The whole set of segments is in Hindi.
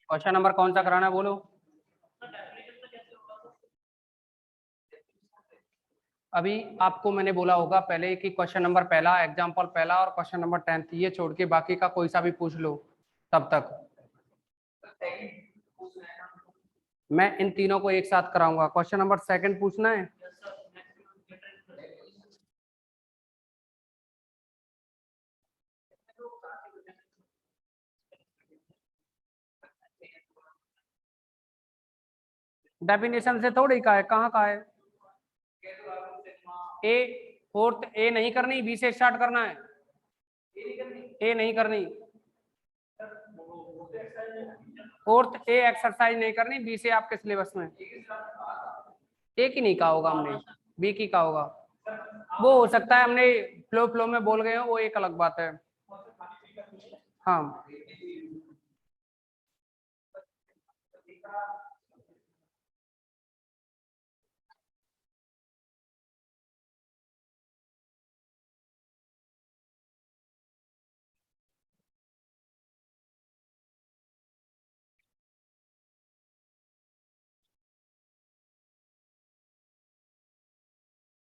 क्वेश्चन नंबर कौन सा कराना है बोलो। अभी आपको मैंने बोला होगा पहले कि क्वेश्चन नंबर पहला, एग्जाम्पल पहला और क्वेश्चन नंबर 10 ये छोड़ के बाकी का कोई सा भी पूछ लो तब तक। मैं इन तीनों को एक साथ कराऊंगा। क्वेश्चन नंबर सेकंड पूछना है। डेफिनेशन से थोड़ी का है, कहाँ का है। ए फोर्थ ए नहीं करनी, बी से स्टार्ट करना है। ए नहीं करनी, फोर्थ ए एक्सरसाइज नहीं करनी, बी से आपके सिलेबस में। ए की नहीं कहा होगा हमने, बी की कहा होगा। वो हो सकता है हमने फ्लो फ्लो में बोल गए हो, वो एक अलग बात है। हाँ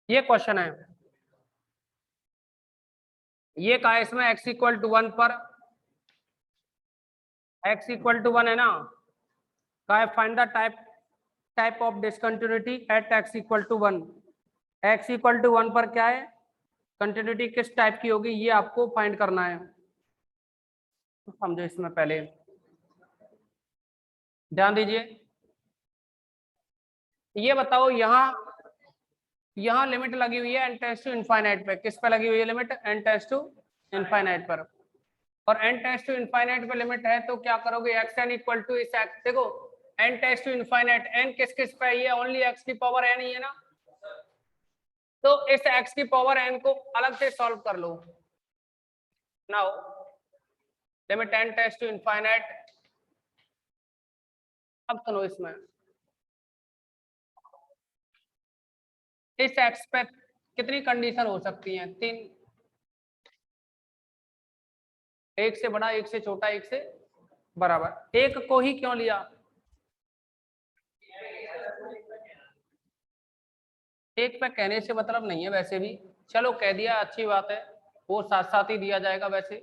ये क्वेश्चन है, ये कहा है इसमें x इक्वल टू 1 पर, x इक्वल टू 1 है ना, कहा है find the type of discontinuity at x equal to 1। x equal to 1 पर क्या है, कंटिन्यूटी किस टाइप की होगी ये आपको फाइंड करना है। तो समझो इसमें पहले ध्यान दीजिए। ये बताओ यहाँ लिमिट लगी हुई है n टेंड्स टू इनफाइनाइट पे, किस पे लगी हुई है limit, n tends to infinite पर। और n टेंड्स टू इनफाइनाइट पे लिमिट है तो क्या करोगे, x n इक्वल टू इस x, देखो n tends to infinite, n किस किस पे है, ओनली x की पावर n ही है ना, तो इस x की पावर n को अलग से सॉल्व कर लो। Now limit n tends to infinite, अब सुनो इसमें इस x पे कितनी कंडीशन हो सकती हैं, 3, एक से बड़ा, एक से छोटा, एक से बराबर। एक को ही क्यों लिया, एक पे कहने से मतलब नहीं है वैसे भी, चलो कह दिया अच्छी बात है, वो साथ साथ ही दिया जाएगा वैसे,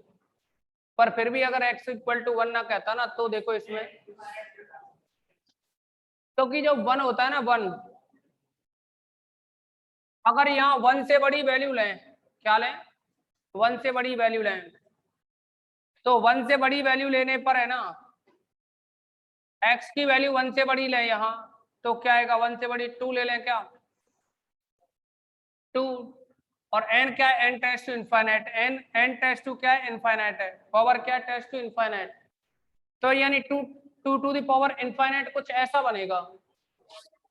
पर फिर भी अगर x इक्वल टू 1 ना कहता ना तो देखो इसमें, तो कि जो 1 होता है ना 1, अगर यहाँ 1 से बड़ी वैल्यू लें, क्या लें, 1 से बड़ी वैल्यू लें, तो 1 से बड़ी वैल्यू लेने पर है ना, x की वैल्यू 1 से बड़ी लें यहाँ, तो क्या आएगा, 1 से बड़ी 2 ले लें क्या, 2, और n क्या है, n tends to infinite, n tends to क्या है, इनफाइनाइट है, पावर क्या टेंड्स टू इनफाइनाइट, तो यानी 2 टू द पावर इनफाइनाइट कुछ ऐसा बनेगा।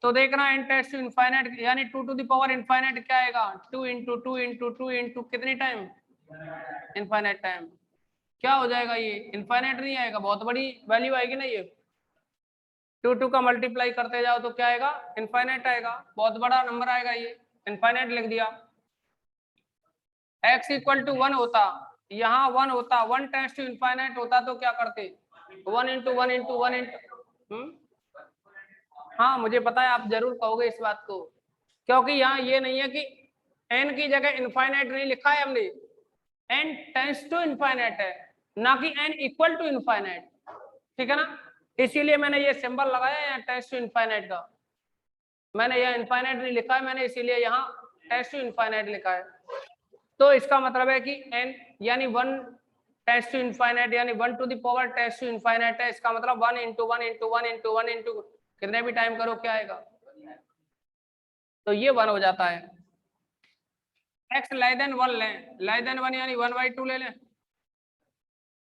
तो देखना n टेंड्स टू इनफाइनाइट यानी 2 टू द पावर इनफाइनाइट क्या आएगा, 2 इंटू 2 इंटू 2 इंटू कितनी टाइम, इनफाइनाइट टाइम। क्या हो जाएगा ये, इनफाइनाइट नहीं आएगा, बहुत बड़ी वैल्यू आएगी ना ये, 2 का मल्टीप्लाई करते जाओ तो क्या आएगा, इनफाइनाइट आएगा, बहुत बड़ा नंबर आएगा ये, इनफाइनाइट लिख दिया। x इक्वल टू 1 होता, यहाँ 1 होता, 1 टेंड्स टू इनफाइनाइट होता तो क्या करते, 1 इंटू 1 इंटू 1 इंटू, हाँ मुझे पता है आप जरूर कहोगे इस बात को, क्योंकि यहाँ ये नहीं है कि n की जगह इनफाइनाइट नहीं लिखा है हमने, n टेंड्स टू इनफाइनाइट है, ना कि n इक्वल टू इनफाइनाइट, ठीक है ना, इसीलिए मैंने ये सिंबल लगाया है टेंड्स टू इनफाइनाइट का, मैंने यहाँ इनफाइनाइट नहीं लिखा है, मैंने इसीलिए यहाँ टेंड्स टू इनफाइनाइट लिखा है। तो इसका मतलब है कि n यानी 1 टेंड्स टू इनफाइनाइट यानी 1 to the power tends to infinite है, इसका मतलब 1 इंटू 1 इंटू 1 इंटू 1 इंटू कितने भी टाइम करो क्या आएगा, तो ये 1 हो जाता है। x लेस देन 1 लें, लेस देन 1 यानी 1/2 ले लें,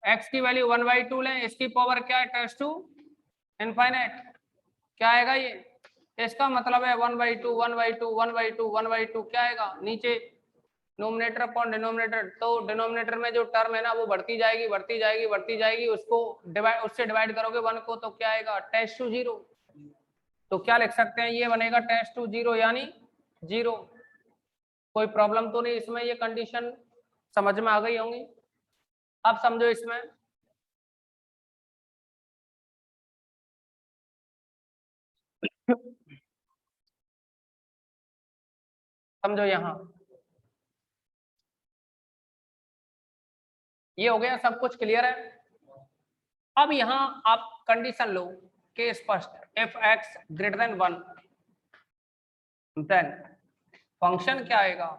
x की वैल्यू 1/2 लें, इसकी पावर क्या है, टेंड्स टू इनफाइनाइट, क्या आएगा ये, इसका मतलब है 1/2 1/2 1/2 1/2 क्या आएगा नीचे, नोमिनेटर अपॉन डिनोमिनेटर, तो डिनोमिनेटर में जो टर्म है ना वो बढ़ती जाएगी बढ़ती जाएगी बढ़ती जाएगी, उसको डिवाइड, उससे डिवाइड करोगे 1 को तो क्या आएगा, टेंड्स टू 0, तो क्या लिख सकते हैं, ये बनेगा टेंड्स टू 0 यानी 0। कोई प्रॉब्लम तो नहीं इसमें, ये कंडीशन समझ में आ गई होंगी, अब समझो इसमें समझो यहाँ ये हो गया, सब कुछ क्लियर है। अब यहाँ आप कंडीशन लो के स्पष्ट if x greater than 1 then function क्या आएगा,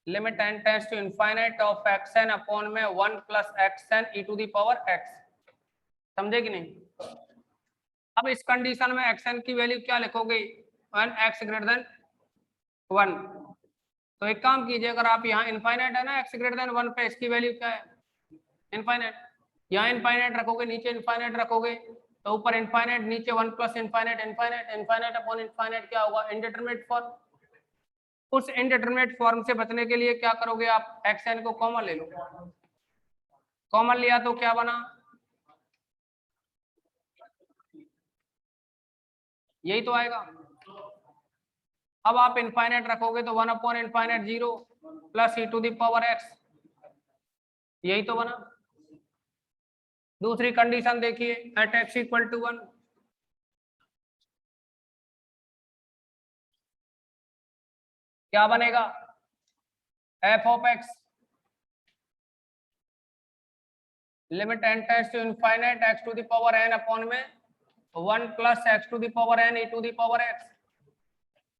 limit n tends to infinite of xn upon में 1 plus xn e to the power x। समझे कि नहीं? अब इस कंडीशन में xn की वैल्यू क्या लिखोगे, व्हेन x ग्रेटर देन 1। तो एक काम कीजिए, अगर आप यहाँ इनफाइनाइट है ना x ग्रेटर देन 1 पे, इसकी वैल्यू क्या है, इनफाइनाइट। यहाँ इनफाइनाइट रखोगे, नीचे इनफाइनाइट रखोगे, तो ऊपर इनफाइनाइट, नीचे 1 plus infinite, infinite infinite upon infinite क्या होगा, इनडिटरमिनेट फॉर्म। उस इनडिटरमिनेट फॉर्म से बचने के लिए क्या करोगे आप, xn को कॉमन ले लो। कॉमन लिया तो क्या बना, यही तो आएगा। अब आप इनफाइनाइट रखोगे तो 1 upon infinite 0 plus e to the power x, यही तो बना। दूसरी कंडीशन देखिए, एट x इक्वल टू 1, क्या बनेगा, f of x limit n tends to infinite x to the power n upon में 1 plus x to the power n e to the power x,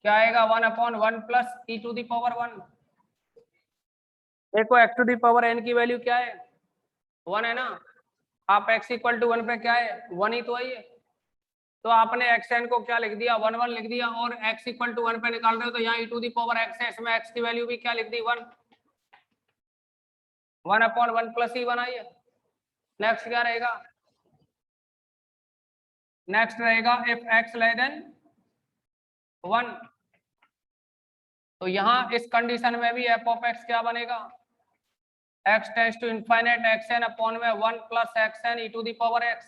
क्या आएगा 1 upon 1 plus e to the power 1। देखो x to the power n की वैल्यू क्या है, 1 है ना, आप x इक्वल टू 1 पे क्या है, 1 ही तो है ये। तो आपने xn को क्या लिख दिया, 1 1 लिख दिया, और x इक्वल टू 1 पे निकाल रहे हो तो यहाँ e to the power x है, इसमें x की वैल्यू भी क्या लिख दी, 1 1 अपॉन 1 प्लस ही बनाइए। नेक्स्ट क्या रहेगा, नेक्स्ट रहेगा इफ x लेस देन 1, तो यहाँ इस कंडीशन में भी f ऑफ x क्या बनेगा, x tends to infinite xn upon में 1 plus xn e to the power x,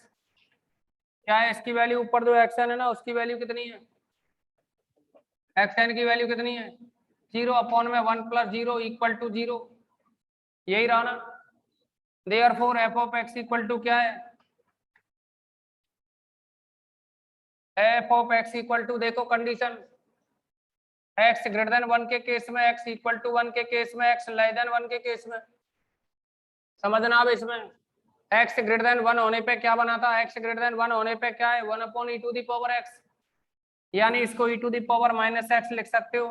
क्या है इसकी वैल्यू, ऊपर जो xn है ना उसकी वैल्यू कितनी है, xn की वैल्यू कितनी है, 0 अपॉन में 1 प्लस 0 इक्वल टू 0, यही रहा ना। Therefore f of x equal to क्या है, f of x equal to, देखो कंडीशन, x ग्रेटर देन 1 के केस में, x इक्वल टू 1 के केस में, x लेस देन 1 के केस में। समझना अब इसमें, x ग्रेटर देन 1 होने पे क्या बना था, x ग्रेटर देन 1 होने पे क्या है, 1 upon e to the power x, यानी इसको e to the power minus x लिख सकते हो।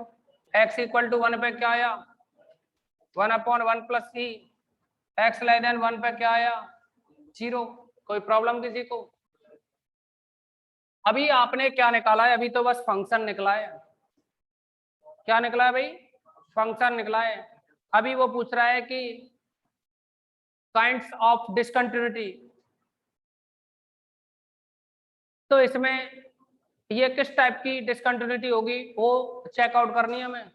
x इक्वल टू 1 पे क्या आया, 1 upon 1 plus e, x less than 1 पे क्या आया, 0। कोई प्रॉब्लम किसी को? अभी आपने क्या निकाला है, अभी तो बस फंक्शन निकला है। क्या निकला है भाई, फंक्शन निकला है। अभी वो पूछ रहा है कि काइंड्स ऑफ डिसकंटिन्यूटी, तो इसमें ये किस टाइप की डिसकंटिन्यूटी होगी वो चेकआउट करनी है हमें।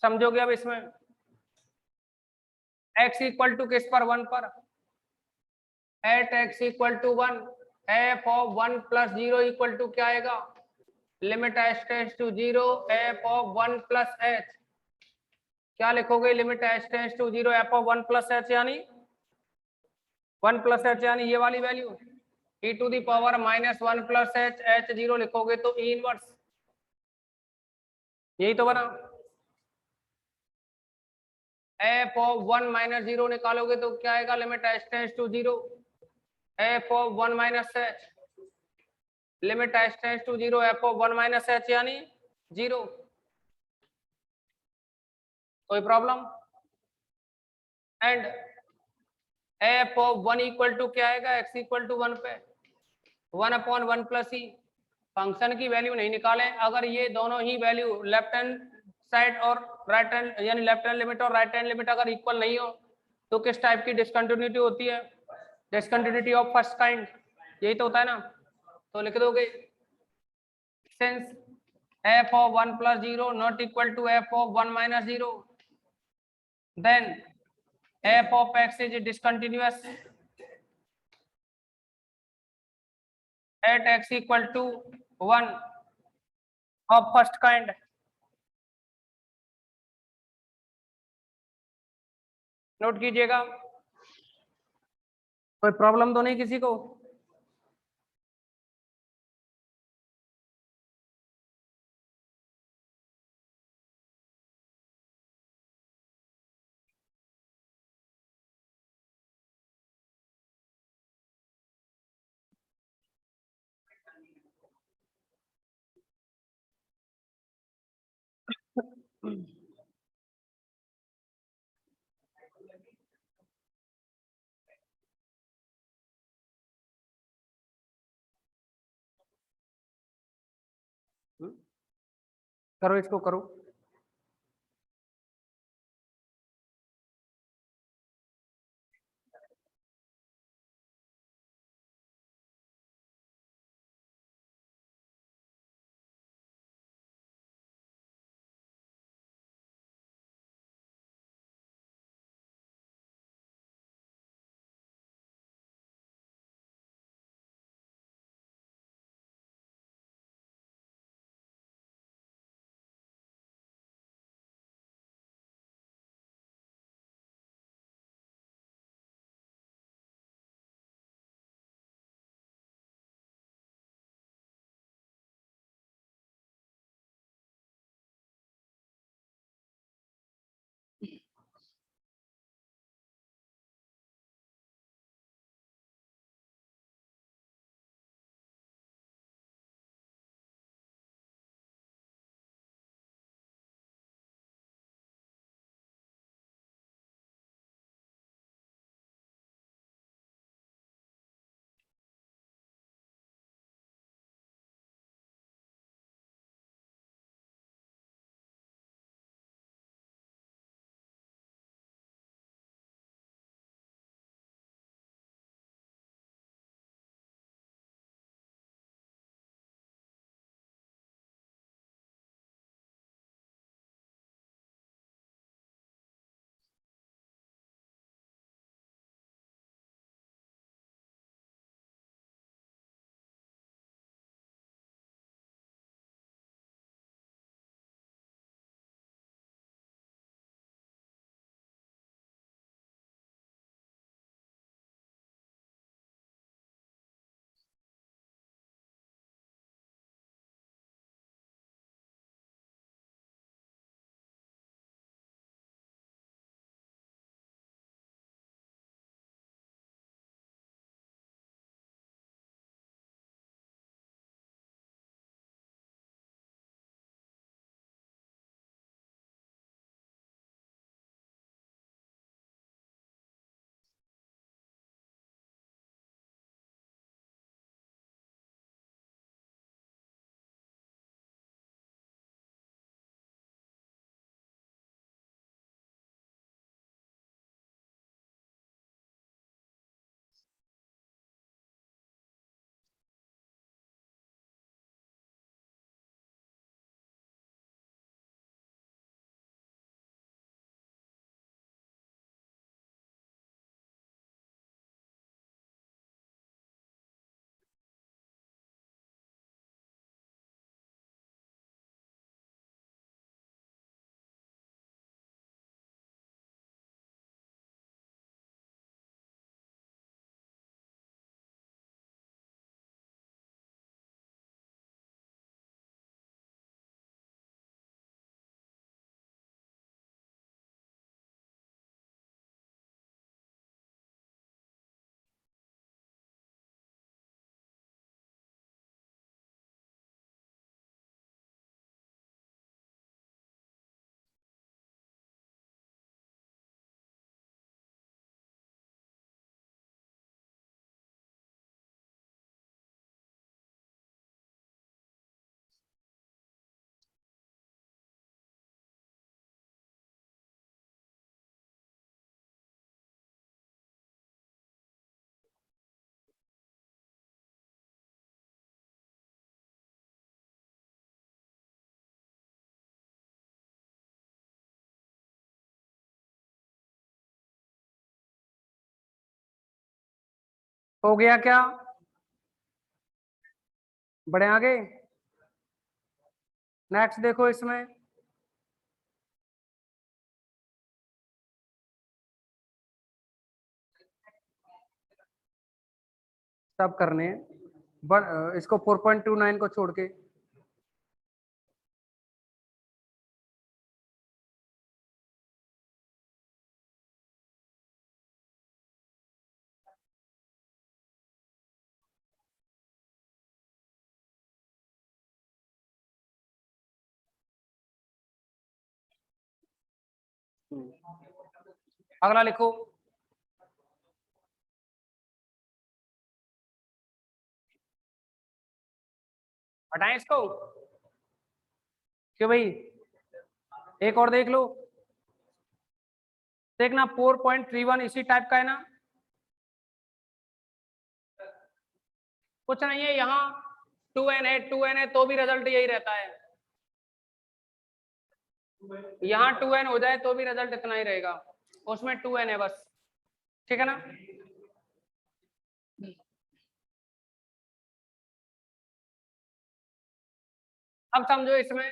समझोगे अब इसमें, x इक्वल टू किस पर, 1 पर, at x equal to 1 f of 1 plus 0 equal to क्या आएगा, limit h tends to 0 f of 1 plus h, क्या लिखोगे, limit h tends to 0 f of 1 plus h, यानी 1 प्लस h यानी ये वाली value, e to the power minus 1 plus h, h 0 लिखोगे तो e इनवर्स, यही तो बना। f ऑफ 1 माइनस 0 निकालोगे तो क्या आएगा, limit h tends to 0 f of 1 minus h, limit h tends to 0 f of 1 minus h यानी 0। कोई problem? And f of 1 equal to क्या आएगा, x इक्वल टू 1 पे 1 अपॉन 1 प्लस ई, फंक्शन की वैल्यू नहीं निकाले, अगर ये दोनों ही वैल्यू लेफ्ट हैंड साइड और राइट हैंड, यानी लेफ्ट हैंड लिमिट और राइट हैंड लिमिट अगर इक्वल नहीं हो तो किस टाइप की डिसकंटिन्यूटी होती है, डिसकंटिन्यूटी ऑफ फर्स्ट काइंड, यही तो होता है ना। तो लिख दोगे, since f of 1 plus 0 not equal to f of 1 minus 0, then f of x is discontinuous at x equal to 1 of first kind। Note कीजिएगा, कोई प्रॉब्लम तो नहीं किसी को? करो इसको करो। हो गया क्या? बढ़े आगे। नेक्स्ट देखो इसमें सब करने हैं इसको 4.29 को छोड़ के। अगला लिखो। हटाएं इसको क्यों भाई, एक और देख लो। देखना 4.31 इसी टाइप का है ना, कुछ नहीं है यहाँ। 2n है तो भी रिजल्ट यही रहता है, यहाँ 2n हो जाए तो भी रिजल्ट इतना ही रहेगा, उसमें 2n है बस, ठीक है ना। अब समझो इसमें,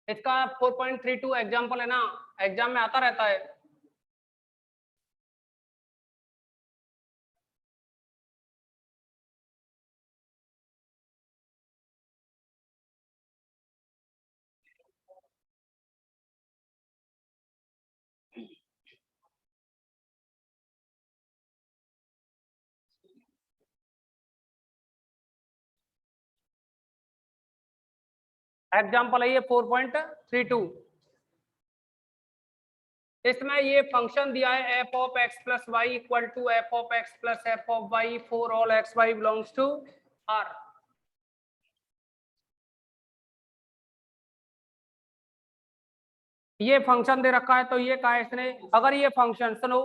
इसका 4.32 एग्जाम्पल है ना, एग्जाम में आता रहता है। एग्जाम्पल है ये 4.32, इसमें ये फंक्शन दिया है f of x plus y equal to f of x plus f of y for all x y belongs to R. ये फंक्शन दे रखा है तो ये कहा है इसने, अगर ये फंक्शन सुनो,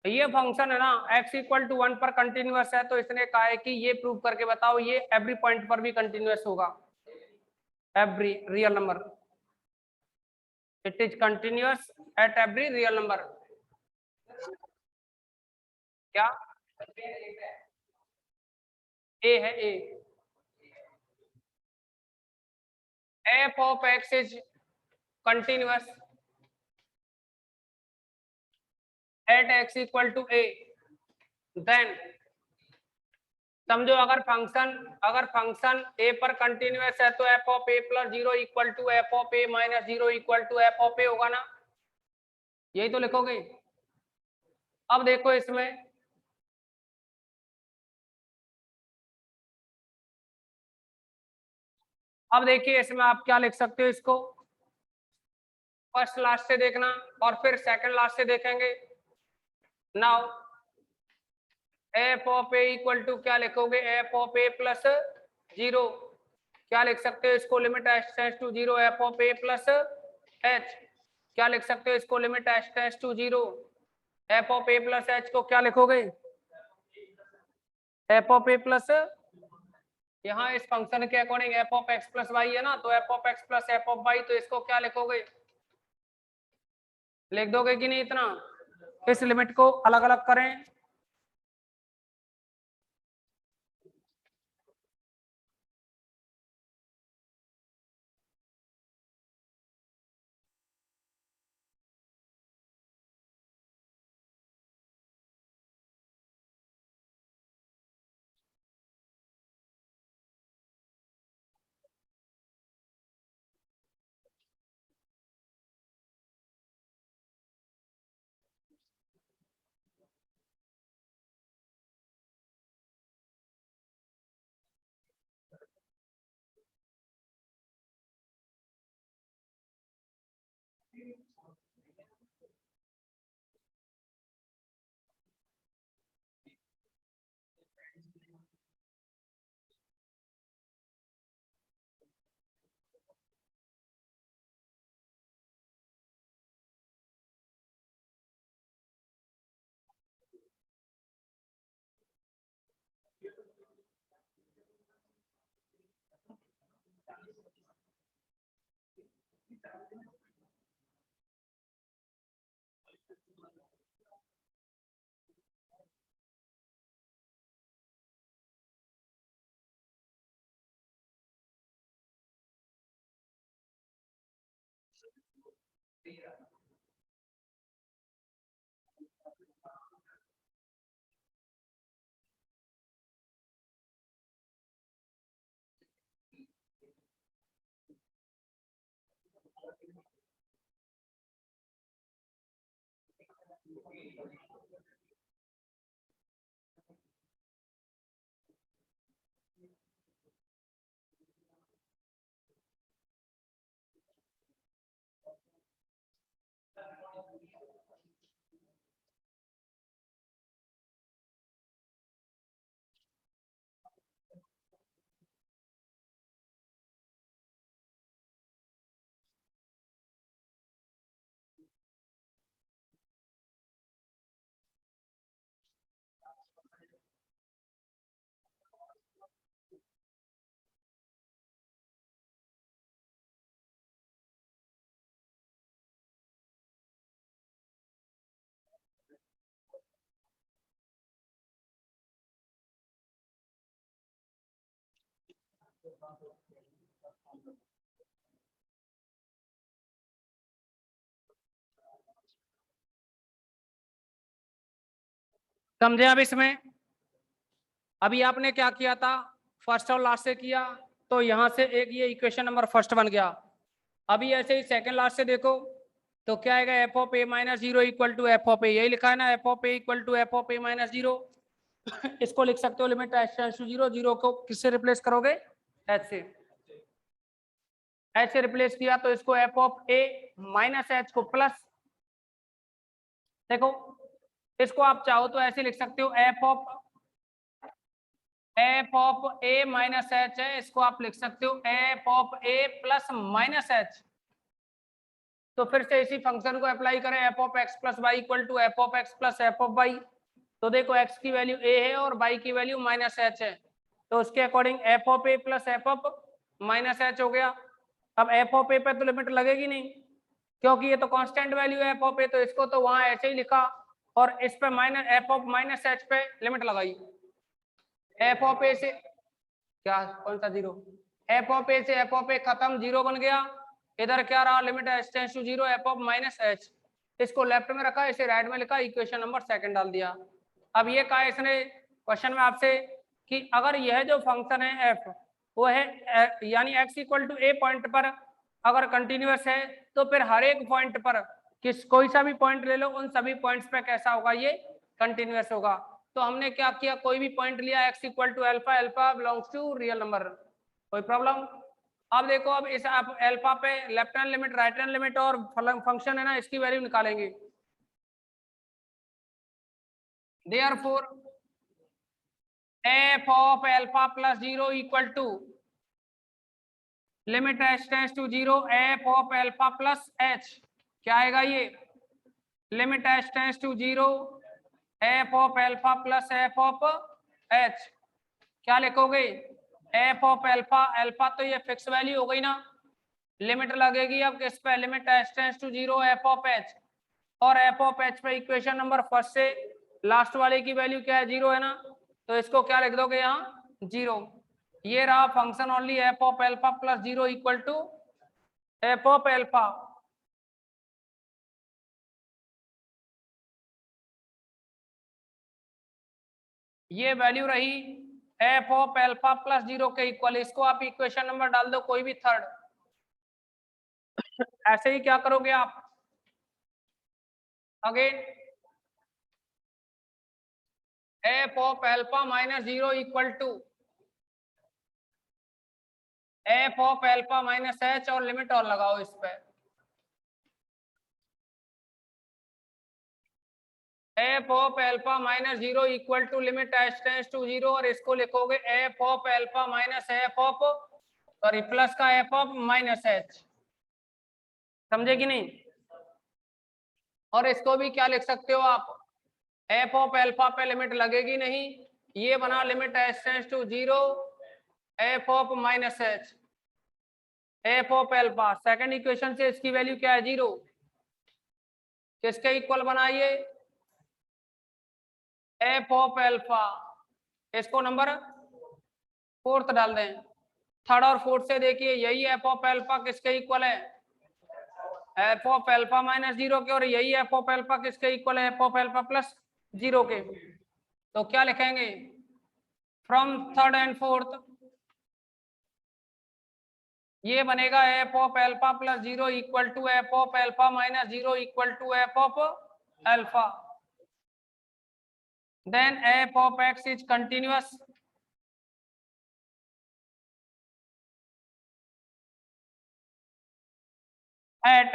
ये फंक्शन है ना x इक्वल टू 1 पर कंटिन्यूअस है, तो इसने कहा है कि ये प्रूव करके बताओ ये एवरी पॉइंट पर भी कंटिन्यूअस होगा, every real number, it is continuous at every real number. क्या ए है, a f of x is continuous at x equal to a, then समझो अगर फंक्शन ए पर कंटिन्यूअस है तो f of a plus zero equal to f of a minus zero equal to f of a होगा ना, यही तो लिखोगे। अब देखो इसमें, अब देखिए इसमें आप क्या लिख सकते हो, इसको फर्स्ट लास्ट से देखना और फिर सेकंड लास्ट से देखेंगे। Now f of a equal to क्या लिखोगे, f of a plus zero, क्या लिख सकते हो इसको, limit h tends to zero f of a plus h, क्या लिख सकते हो इसको, limit h tends to zero f of a plus h को क्या लिखोगे, एफ ऑफ ए प्लस, यहाँ इस फंक्शन के according f of x plus y है ना, तो f of x plus f of y, तो इसको क्या लिखोगे, लिख दोगे कि नहीं इतना, इस लिमिट को अलग अलग करें। समझे अब इसमें? अभी आपने क्या किया था, फर्स्ट और लास्ट से किया, तो यहां से एक ये इक्वेशन नंबर फर्स्ट बन गया। अभी ऐसे ही सेकंड लास्ट से देखो तो क्या आएगा, f of a minus zero equal to f of a, यही लिखा है ना, f of a equal to f of a minus zero. इसको लिख सकते हो limit h tends to zero, zero को किससे रिप्लेस करोगे, एच से। एच से रिप्लेस किया तो इसको f of a minus h को प्लस, देखो इसको आप चाहो तो ऐसे लिख सकते हो, f of a minus h है, इसको आप लिख सकते हो f of a plus minus h. तो फिर से इसी फंक्शन को अप्लाई करें, f of x plus y equal to f of x plus f of y. तो देखो एक्स की वैल्यू ए है और वाई की वैल्यू माइनस एच है, तो उसके according f of a plus f of minus H हो गया। अब एफ ऑफ ए पे तो लिमिट लगेगी नहीं, क्योंकि ये तो कांस्टेंट वैल्यू है एफ ऑफ ए, तो इसको तो वहां ऐसे ही लिखा, और इस पे minus f of minus H पे लिमिट लगाई। एफ ऑफ ए से क्या, कौन सा जीरो, एफ ऑफ ए से एफ ऑफ ए खत्म, जीरो बन गया। इधर क्या रहा, limit h tends to zero f of minus h, इसको लेफ्ट में रखा, इसे राइट में लिखा, इक्वेशन नंबर सेकंड डाल दिया। अब ये कहा इसने क्वेश्चन में आपसे कि अगर यह जो फंक्शन है एफ वो है यानी x equal to a point पर अगर कंटिन्यूअस है, तो फिर हर एक पॉइंट पर कोई सा भी पॉइंट ले लो, उन सभी पॉइंट्स पे कैसा होगा, ये कंटिन्यूअस होगा। तो हमने क्या किया, कोई भी पॉइंट लिया x equal to alpha, alpha belongs to real number, कोई प्रॉब्लम। अब देखो, अब इस आप अल्फा पे left hand limit, right hand limit और फंक्शन है ना, इसकी वैल्यू निकालेंगे। Therefore f of alpha plus zero equal to limit h tends to zero f of alpha plus h, क्या आएगा ये, limit h tends to zero f of alpha plus f of h. क्या लिखोगे, एफ ऑफ अल्फा, अल्फा तो ये फिक्स वैल्यू हो गई ना, लिमिट लगेगी अब किस पे, limit h tends to zero f of h, और एफ ऑफ एच पे इक्वेशन नंबर फर्स्ट से लास्ट वाले की वैल्यू क्या है, जीरो है ना, तो इसको क्या लिख दोगे यहाँ, जीरो। ये रहा function only f of alpha plus zero equal to f of alpha. ये वैल्यू रही f of alpha plus zero के इक्वल, इसको आप इक्वेशन नंबर डाल दो कोई भी थर्ड। ऐसे ही क्या करोगे आप, again f of alpha minus zero equal to f of alpha minus h, और लिमिट और लगाओ इस पे, f of alpha minus zero equal to limit h tends to zero, और इसको लिखोगे f of alpha minus f of, sorry plus का एफ ऑफ माइनस एच, समझे कि नहीं। और इसको भी क्या लिख सकते हो आप, एफ ऑफ एल्फा पे लिमिट लगेगी नहीं, ये बना limit h tends to zero f of minus h, f of alpha second equation से इसकी वैल्यू क्या है, जीरो, किसके इक्वल बनाइए, एफ ऑफ एल्फा, इसको नंबर फोर्थ डाल दें, थर्ड और फोर्थ से देखिए यही एफ ऑफ एल्फा किसके इक्वल है, f of alpha minus zero के, और यही एफ ऑफ एल्फा किसके इक्वल है, f of alpha plus zero के। तो क्या लिखेंगे, फ्रॉम थर्ड एंड फोर्थ ये बनेगा f of alpha plus zero equal to f of alpha minus zero equal to f of alpha, then f of x is continuous at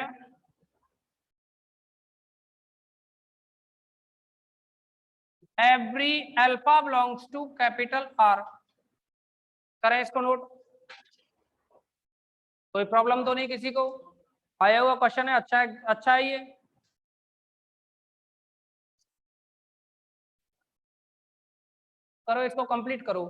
every alpha belongs to capital R. करें इसको नोट, कोई प्रॉब्लम तो नहीं किसी को, आया हुआ क्वेश्चन है, अच्छा है, अच्छा है ये। करो इसको कंप्लीट करो।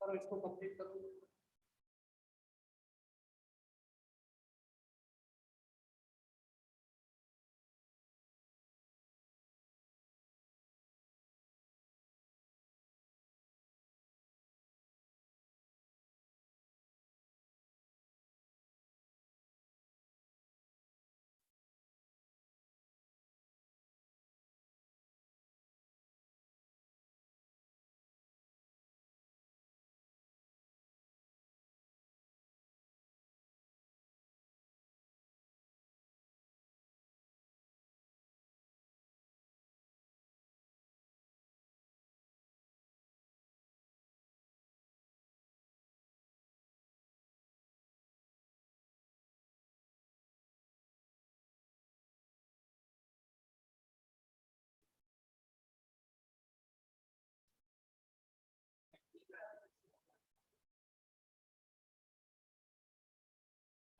करो इसको कंप्लीट करो।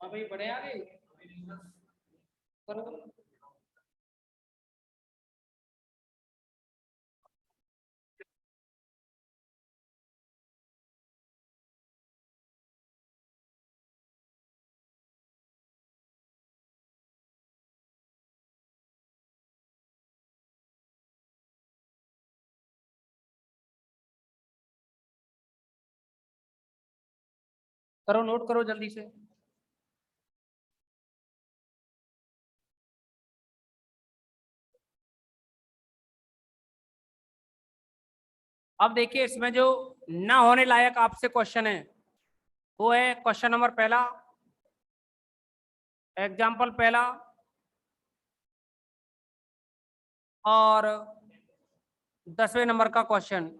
हाँ भाई बड़े आ गए करो। करो नोट करो जल्दी से। अब देखिए इसमें जो ना होने लायक आपसे क्वेश्चन है वो है क्वेश्चन नंबर पहला, एग्जाम्पल पहला, और 10वें नंबर का क्वेश्चन।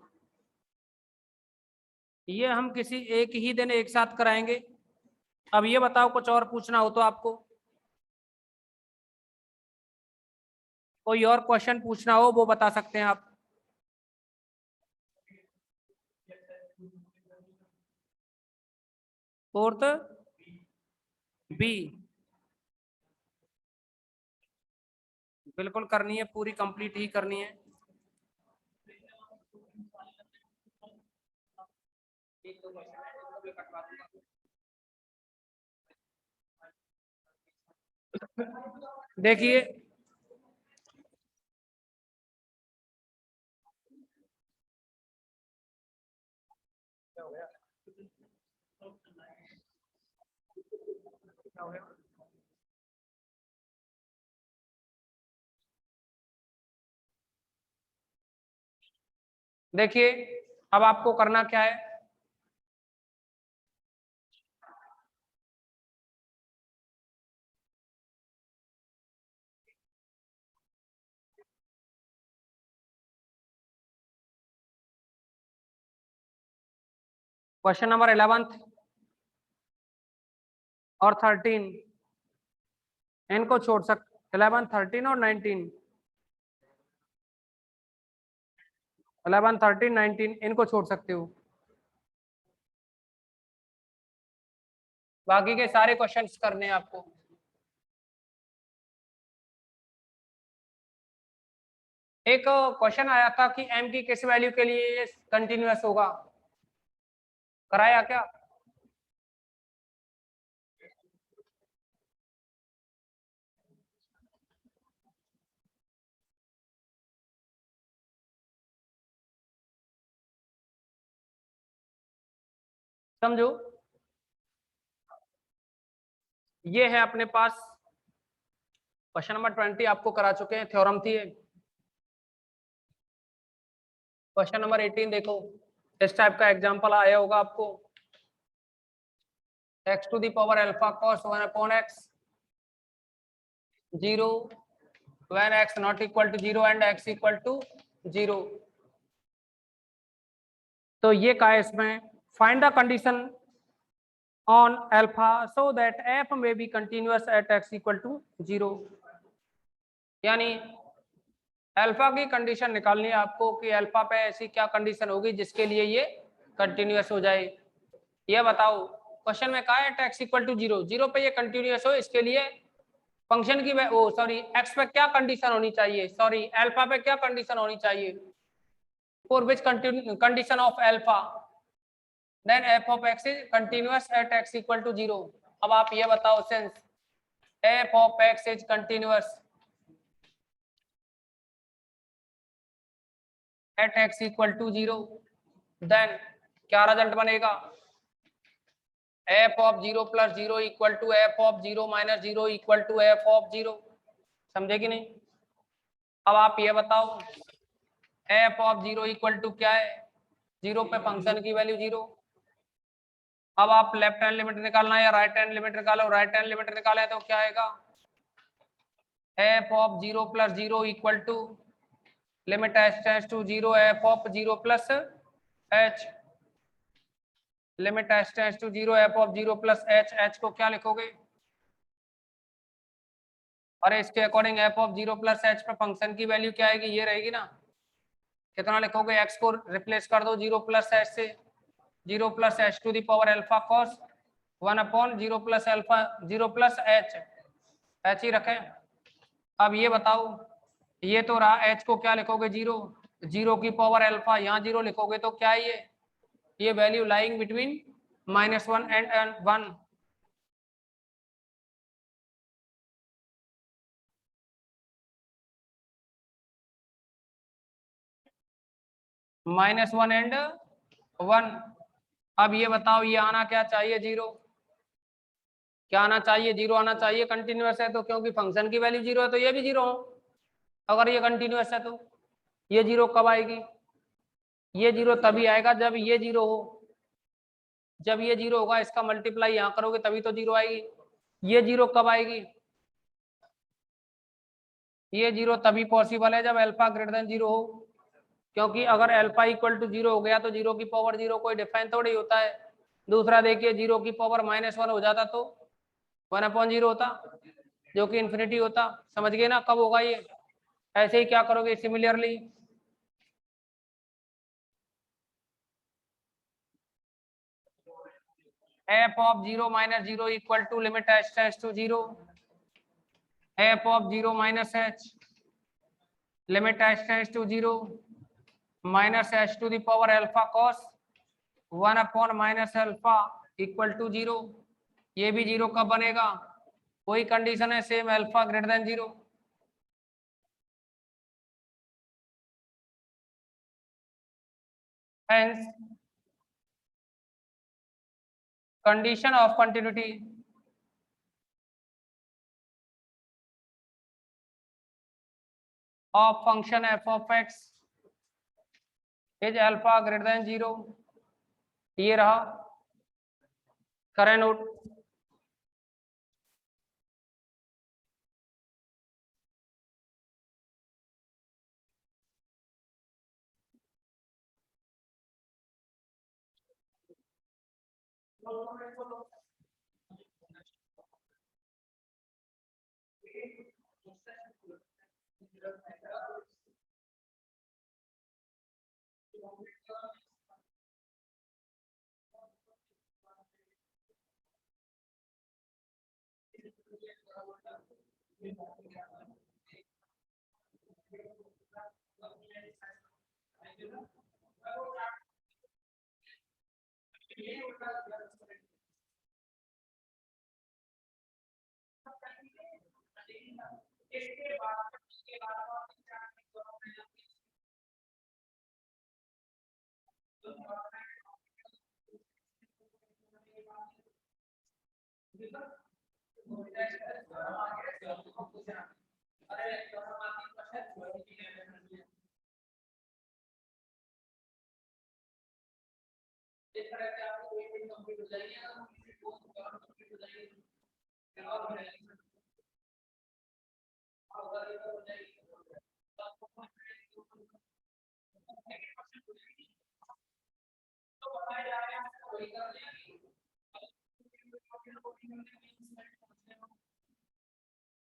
ये हम किसी एक ही दिन एक साथ कराएंगे। अब ये बताओ कुछ और पूछना हो तो आपको, कोई और क्वेश्चन पूछना हो वो बता सकते हैं आप। फोर्थ बी बिल्कुल करनी है, पूरी कंप्लीट ही करनी है। देखिए देखिए अब आपको करना क्या है, क्वेश्चन नंबर 11 और 13 इनको छोड़ सकते, 11, 13 और 19, 11, 13, 19 इनको छोड़ सकते हो। बाकी के सारे क्वेश्चंस करने हैं आपको। एक क्वेश्चन आया था कि m की किस वैल्यू के लिए ये कंटिन्यूअस होगा, कराया क्या? समझो, ये है अपने पास क्वेश्चन नंबर 20 आपको करा चुके हैं, थ्योरम थी। क्वेश्चन नंबर 18 देखो, इस टाइप का एग्जांपल आया होगा आपको। x to the power alpha cos 1 upon x 0 when x not equal to 0 and x equal to 0। तो ये कहा है इसमें, find the condition on alpha so that f may be continuous at x equal to 0। यानी अल्फा की कंडीशन निकालनी है आपको कि अल्फा पे ऐसी क्या कंडीशन होगी जिसके लिए ये कंटिन्यूअस हो जाए। ये बताओ, क्वेश्चन में कहा है x इक्वल टू 0, 0 पे ये कंटिन्यूअस हो, इसके लिए फंक्शन की ओ सॉरी एक्स पे क्या कंडीशन होनी चाहिए, सॉरी अल्फा पे क्या कंडीशन होनी चाहिए, for which condition of alpha then f of x is continuous at x equal to 0। अब आप ये बताओ since f of x is continuous at x equal to 0, then क्या रिजल्ट बनेगा, f of 0 plus 0 equal to f of 0 minus 0 equal to f of 0। समझे कि नहीं? अब आप ये बताओ एफ ऑफ 0 इक्वल टू क्या है, 0 पे फंक्शन की वैल्यू 0। अब आप लेफ्ट हैंड लिमिट निकालना है या राइट हैंड लिमिट निकालो, राइट हैंड लिमिट निकाले तो क्या आएगा, f of 0 plus 0 equal to limit h tends to 0 f of 0 plus h, limit h tends to 0 f of 0 plus h, h को क्या लिखोगे, और इसके according f of 0 plus h पे फंक्शन की वैल्यू क्या आएगी, ये रहेगी ना। कितना लिखोगे, एक्स को रिप्लेस कर दो 0 प्लस एच से, 0 plus h to the power alpha cos 1 upon 0 plus alpha 0 plus h, h ही रखें। अब ये बताओ, ये तो रहा, एच को क्या लिखोगे 0, 0 की पावर अल्फा, यहाँ 0 लिखोगे तो क्या है ये value lying between -1 and 1। -1 and 1। अब ये बताओ, ये आना क्या चाहिए 0, क्या आना चाहिए, 0 आना चाहिए, कंटिन्यूअस है तो, क्योंकि फंक्शन की वैल्यू 0 है तो ये भी 0 हो, अगर ये कंटिन्यूअस है तो। ये 0 कब आएगी, ये 0 तभी आएगा जब ये 0 हो, जब ये 0 होगा इसका मल्टीप्लाई यहाँ करोगे तभी तो 0 आएगी। ये 0 कब आएगी, ये 0 तभी पॉसिबल है जब अल्फा ग्रेटर देन 0 हो, क्योंकि अगर अल्फा इक्वल टू 0 हो गया तो 0 की पावर 0 कोई डिफाइन थोड़ी होता है। दूसरा देखिए, 0 की पावर -1 हो जाता तो 1/0 होता, जो कि इन्फिनिटी होता। समझ गए ना कब होगा ये? ऐसे ही क्या करोगे similarly, f of 0 minus 0 equal to limit h tends to 0 f of 0 minus h limit h tends to 0 minus h to the power alpha cos 1 upon minus alpha equal to 0। ये भी 0 कब बनेगा, कोई कंडीशन है same alpha greater than 0। Hence condition of continuity of function f of x is alpha greater than 0। ये रहा, करें नोट।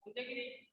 देखिए